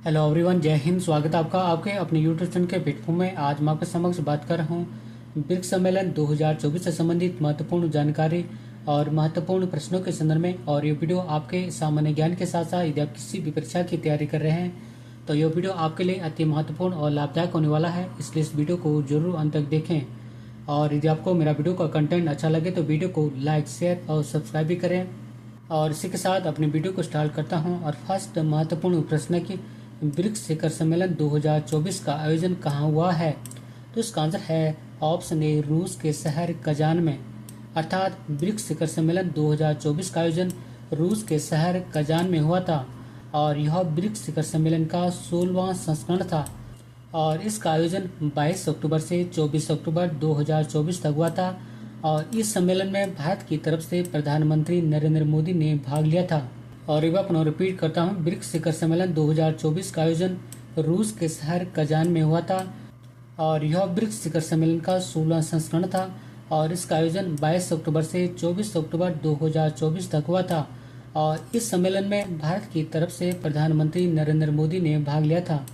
Hello everyone, जय हिंद। स्वागत है आपका आपके अपने यूट्यूब चैनल के प्लेटफॉर्म में। आज मैं आपके समक्ष बात कर रहा हूँ ब्रिक्स सम्मेलन 2024 से संबंधित महत्वपूर्ण जानकारी और महत्वपूर्ण प्रश्नों के संदर्भ में। और ये वीडियो आपके सामान्य ज्ञान के साथ साथ यदि आप किसी भी परीक्षा की तैयारी कर रहे हैं तो ये वीडियो आपके लिए अति महत्वपूर्ण और लाभदायक होने वाला है, इसलिए इस वीडियो को जरूर अंत तक देखें। और यदि आपको मेरा वीडियो का कंटेंट अच्छा लगे तो वीडियो को लाइक, शेयर और सब्सक्राइब भी करें। और इसी के साथ अपने वीडियो को स्टार्ट करता हूं। और फर्स्ट महत्वपूर्ण प्रश्न है कि ब्रिक्स शिखर सम्मेलन 2024 का आयोजन कहाँ हुआ है? तो इसका आंसर है ऑप्शन ए, रूस के शहर कजान में। अर्थात ब्रिक्स शिखर सम्मेलन 2024 का आयोजन रूस के शहर कजान में हुआ था और यह ब्रिक्स शिखर सम्मेलन का 16वां संस्करण था। और इसका आयोजन 22 अक्टूबर से 24 अक्टूबर 2024 तक हुआ था। और इस सम्मेलन में भारत की तरफ से प्रधानमंत्री नरेंद्र मोदी ने भाग लिया था। और एक बार पुनः रिपीट करता हूँ, ब्रिक्स शिखर सम्मेलन 2024 का आयोजन रूस के शहर कजान में हुआ था और यह ब्रिक्स शिखर सम्मेलन का 16वां संस्करण था। और इसका आयोजन 22 अक्टूबर से 24 अक्टूबर 2024 तक हुआ था। और इस सम्मेलन में भारत की तरफ से प्रधानमंत्री नरेंद्र मोदी ने भाग लिया था।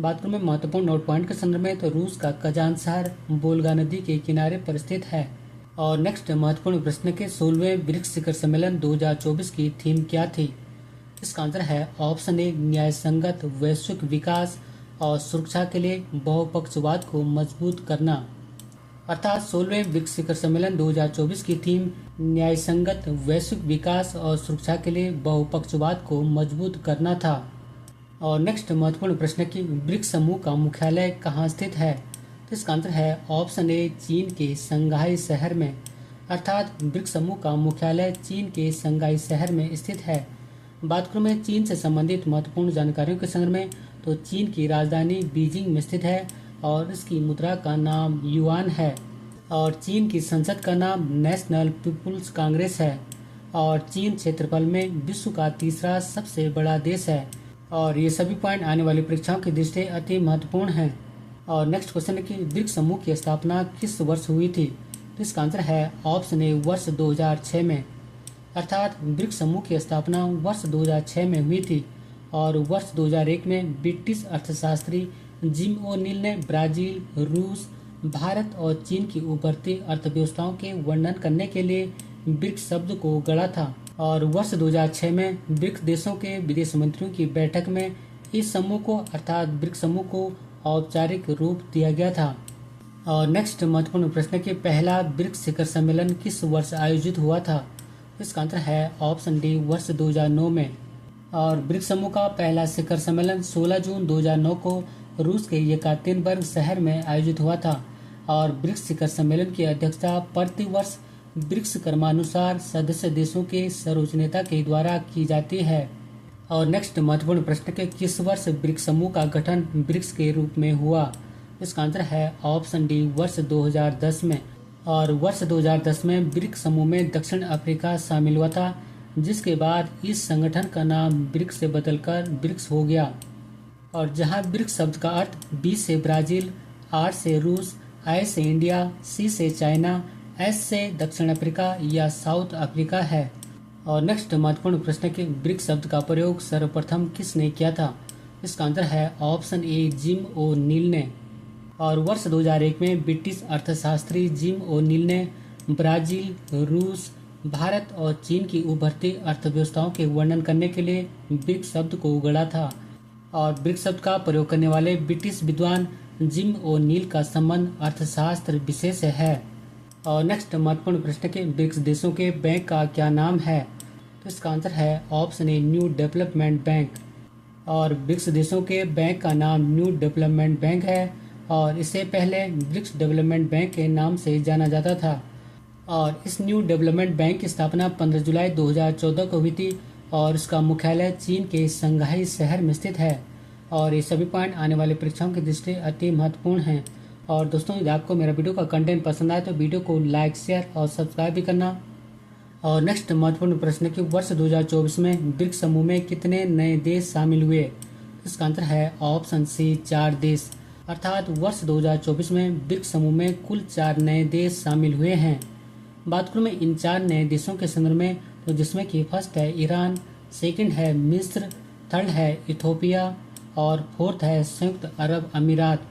बात करूं मैं महत्वपूर्ण नोट पॉइंट के संदर्भ में, तो रूस का कजान शहर वोल्गा नदी के किनारे पर स्थित है। और नेक्स्ट महत्वपूर्ण प्रश्न के 16वें ब्रिक्स शिखर सम्मेलन 2024 की थीम क्या थी? इसका आंसर है ऑप्शन ए, न्याय संगत वैश्विक विकास और सुरक्षा के लिए बहुपक्षवाद को मजबूत करना। अर्थात 16वें ब्रिक्स शिखर सम्मेलन 2024 की थीम न्याय संगत वैश्विक विकास और सुरक्षा के लिए बहुपक्षवाद को मजबूत करना था। और नेक्स्ट महत्वपूर्ण प्रश्न की ब्रिक्स समूह का मुख्यालय कहाँ स्थित है? तो इसका आंसर है ऑप्शन ए, चीन के शंघाई शहर में। अर्थात ब्रिक्स समूह का मुख्यालय चीन के शंघाई शहर में स्थित है। बात करूं मैं चीन से संबंधित महत्वपूर्ण जानकारियों के संदर्भ में, तो चीन की राजधानी बीजिंग में स्थित है और इसकी मुद्रा का नाम युआन है। और चीन की संसद का नाम नेशनल पीपुल्स कांग्रेस है। और चीन क्षेत्रफल में विश्व का तीसरा सबसे बड़ा देश है। और ये सभी पॉइंट आने वाली परीक्षाओं की दृष्टि अति महत्वपूर्ण हैं। और नेक्स्ट क्वेश्चन है कि ब्रिक्स समूह की स्थापना किस वर्ष हुई थी? तो इसका आंसर है ऑप्शन ए, वर्ष 2006 में। अर्थात ब्रिक्स समूह की स्थापना वर्ष 2006 में हुई थी। और वर्ष 2001 में ब्रिटिश अर्थशास्त्री जिम ओ'नील ने ब्राजील, रूस, भारत और चीन की उभरती अर्थव्यवस्थाओं के वर्णन करने के लिए ब्रिक्स शब्द को गढ़ा था। और वर्ष 2006 में ब्रिक्स देशों के विदेश मंत्रियों की बैठक में इस समूह को अर्थात ब्रिक्स समूह को औपचारिक रूप दिया गया था। और नेक्स्ट महत्वपूर्ण प्रश्न के पहला ब्रिक्स शिखर सम्मेलन किस वर्ष आयोजित हुआ था? इसका आंसर है ऑप्शन डी, वर्ष 2009 में। और ब्रिक्स समूह का पहला शिखर सम्मेलन 16 जून 2009 को रूस के येकातेरिनबर्ग शहर में आयोजित हुआ था। और ब्रिक्स शिखर सम्मेलन की अध्यक्षता प्रतिवर्ष ब्रिक्स क्रमानुसार सदस्य देशों के सर्वोच्च नेता के द्वारा की जाती है। और नेक्स्ट महत्वपूर्ण प्रश्न के किस वर्ष ब्रिक्स समूह का गठन ब्रिक्स के रूप में हुआ? इसका आंसर है ऑप्शन डी, वर्ष 2010 में। और वर्ष 2010 में ब्रिक्स समूह में दक्षिण अफ्रीका शामिल हुआ था, जिसके बाद इस संगठन का नाम ब्रिक्स से बदलकर ब्रिक्स हो गया। और जहां ब्रिक्स शब्द का अर्थ बी से ब्राजील, आर से रूस, आई से इंडिया, सी से चाइना, एस से दक्षिण अफ्रीका या साउथ अफ्रीका है। और नेक्स्ट महत्वपूर्ण प्रश्न के ब्रिक्स शब्द का प्रयोग सर्वप्रथम किसने किया था? इसका आंसर है ऑप्शन ए, जिम ओ'नील ने। और वर्ष 2001 में ब्रिटिश अर्थशास्त्री जिम ओ'नील ने ब्राजील, रूस, भारत और चीन की उभरती अर्थव्यवस्थाओं के वर्णन करने के लिए ब्रिक्स शब्द को गढ़ा था। और ब्रिक्स शब्द का प्रयोग करने वाले ब्रिटिश विद्वान जिम ओ'नील का संबंध अर्थशास्त्र विषय से है। और नेक्स्ट महत्वपूर्ण प्रश्न के ब्रिक्स देशों के बैंक का क्या नाम है? तो इसका आंसर है option A, new development bank. और ब्रिक्स देशों के बैंक का नाम न्यू डेवलपमेंट बैंक है और इससे पहले ब्रिक्स डेवलपमेंट बैंक के नाम से जाना जाता था। और इस न्यू डेवलपमेंट बैंक की स्थापना 15 जुलाई 2014 को हुई थी और इसका मुख्यालय चीन के शंघाई शहर में स्थित है। और ये सभी पॉइंट आने वाली परीक्षाओं की दृष्टि अति महत्वपूर्ण हैं। और दोस्तों, यदि आपको मेरा वीडियो का कंटेंट पसंद आए तो वीडियो को लाइक, शेयर और सब्सक्राइब भी करना। और नेक्स्ट महत्वपूर्ण प्रश्न कि वर्ष 2024 में ब्रिक्स समूह में कितने नए देश शामिल हुए? इसका आंसर है ऑप्शन सी, 4 देश। अर्थात वर्ष 2024 में ब्रिक्स समूह में कुल 4 नए देश शामिल हुए हैं। बात करूँ मैं इन 4 नए देशों के संदर्भ में, तो जिसमें कि फर्स्ट है ईरान, सेकंड है मिस्र, थर्ड है इथोपिया और फोर्थ है संयुक्त अरब अमीरात।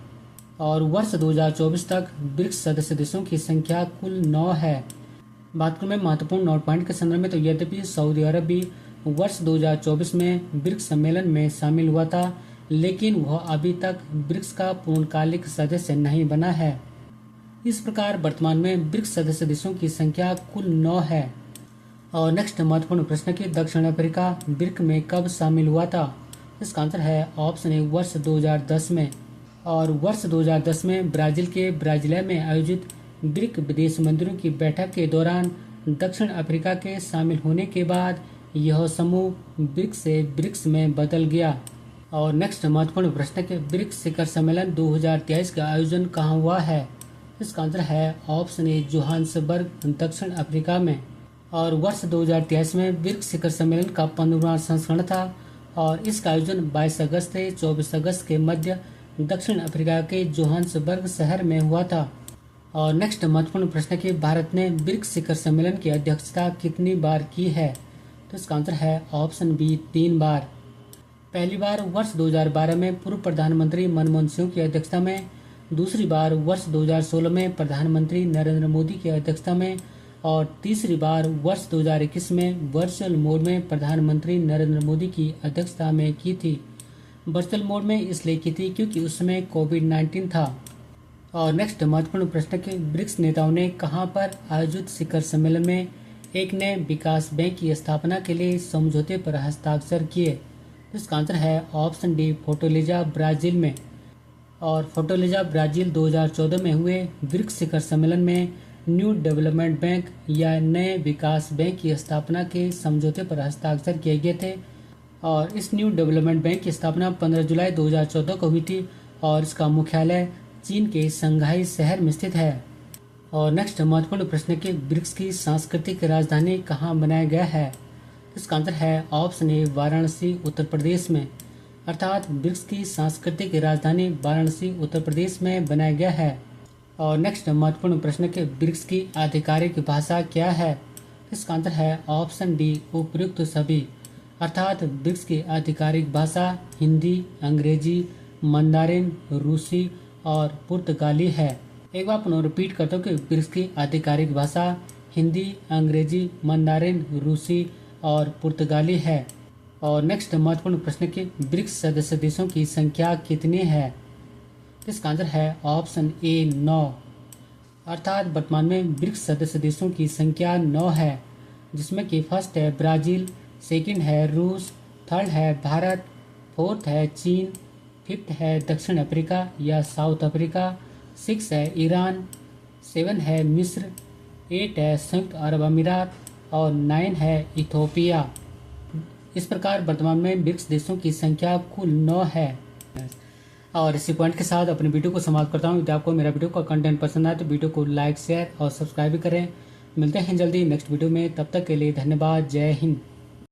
और वर्ष 2024 तक ब्रिक्स सदस्य देशों की संख्या कुल 9 है। बात करूं मैं महत्वपूर्ण नोट पॉइंट के संदर्भ में, तो यद्यपि सऊदी अरब भी वर्ष 2024 में ब्रिक्स सम्मेलन में शामिल हुआ था, लेकिन वह अभी तक ब्रिक्स का पूर्णकालिक सदस्य नहीं बना है। इस प्रकार वर्तमान में ब्रिक्स सदस्य देशों की संख्या कुल 9 है। और नेक्स्ट महत्वपूर्ण प्रश्न की दक्षिण अफ्रीका ब्रिक्स में कब शामिल हुआ था? इसका आंसर है ऑप्शन ए वर्ष 2010 में। और वर्ष 2010 में ब्राजील के ब्राजीलिया में आयोजित ब्रिक्स विदेश मंत्रियों की बैठक के दौरान दक्षिण अफ्रीका के शामिल होने के बाद यह समूह ब्रिक्स से ब्रिक्स में बदल गया। और नेक्स्ट महत्वपूर्ण प्रश्न के ब्रिक्स शिखर सम्मेलन 2023 का आयोजन कहाँ हुआ है? इसका आंसर है ऑप्शन ए जोहान्सबर्ग दक्षिण अफ्रीका में। और वर्ष 2023 में ब्रिक्स शिखर सम्मेलन का 15वां संस्करण था और इसका आयोजन 22 अगस्त से 24 अगस्त के मध्य दक्षिण अफ्रीका के जोहान्सबर्ग शहर में हुआ था। और नेक्स्ट महत्वपूर्ण प्रश्न की भारत ने ब्रिक्स शिखर सम्मेलन की अध्यक्षता कितनी बार की है? तो इसका आंसर है ऑप्शन बी 3 बार। पहली बार वर्ष 2012 में पूर्व प्रधानमंत्री मनमोहन सिंह की अध्यक्षता में, दूसरी बार वर्ष 2016 में प्रधानमंत्री नरेंद्र मोदी की अध्यक्षता में और तीसरी बार वर्ष 2021 में वर्चुअल मोड में प्रधानमंत्री नरेंद्र मोदी की अध्यक्षता में की थी। वर्चुअल मोड में इसलिए की थी क्योंकि उस समय कोविड-19 था। और नेक्स्ट महत्वपूर्ण प्रश्न के ब्रिक्स नेताओं ने कहां पर आयोजित शिखर सम्मेलन में एक नए विकास बैंक की स्थापना के लिए समझौते पर हस्ताक्षर किए? इसका आंसर है ऑप्शन डी फोर्टालेजा ब्राजील में। और फोर्टालेजा ब्राजील 2014 में हुए ब्रिक्स शिखर सम्मेलन में न्यू डेवलपमेंट बैंक या नए विकास बैंक की स्थापना के समझौते पर हस्ताक्षर किए गए थे। और इस न्यू डेवलपमेंट बैंक की स्थापना 15 जुलाई 2014 को हुई थी और इसका मुख्यालय चीन के शंघाई शहर में स्थित है। और नेक्स्ट महत्वपूर्ण प्रश्न के ब्रिक्स की सांस्कृतिक राजधानी कहाँ बनाया गया है? इसका आंसर है ऑप्शन ए वाराणसी उत्तर प्रदेश में। अर्थात ब्रिक्स की सांस्कृतिक राजधानी वाराणसी उत्तर प्रदेश में बनाया गया है। और नेक्स्ट महत्वपूर्ण प्रश्न के ब्रिक्स की आधिकारिक भाषा क्या है? इसका आंसर है ऑप्शन डी उपयुक्त सभी। अर्थात ब्रिक्स की आधिकारिक भाषा हिंदी, अंग्रेजी, मंदारिन, रूसी और पुर्तगाली है। एक बार पुनः रिपीट करता हूँ कि ब्रिक्स की आधिकारिक भाषा हिंदी, अंग्रेजी, मंदारिन, रूसी और पुर्तगाली है। और नेक्स्ट महत्वपूर्ण प्रश्न की ब्रिक्स सदस्य देशों की संख्या कितनी है? इसका आंसर है ऑप्शन ए 9। अर्थात वर्तमान में ब्रिक्स सदस्य देशों की संख्या 9 है, जिसमें कि फर्स्ट है ब्राजील, सेकंड है रूस, थर्ड है भारत, फोर्थ है चीन, फिफ्थ है दक्षिण अफ्रीका या साउथ अफ्रीका, 6 है ईरान, 7 है मिस्र, 8 है संयुक्त अरब अमीरात और 9 है इथोपिया। इस प्रकार वर्तमान में ब्रिक्स देशों की संख्या कुल 9 है। और इसी पॉइंट के साथ अपनी वीडियो को समाप्त करता हूँ। यदि आपको मेरा वीडियो का कंटेंट पसंद आए तो वीडियो को लाइक, शेयर और सब्सक्राइब भी करें। मिलते हैं जल्दी नेक्स्ट वीडियो में, तब तक के लिए धन्यवाद। जय हिंद।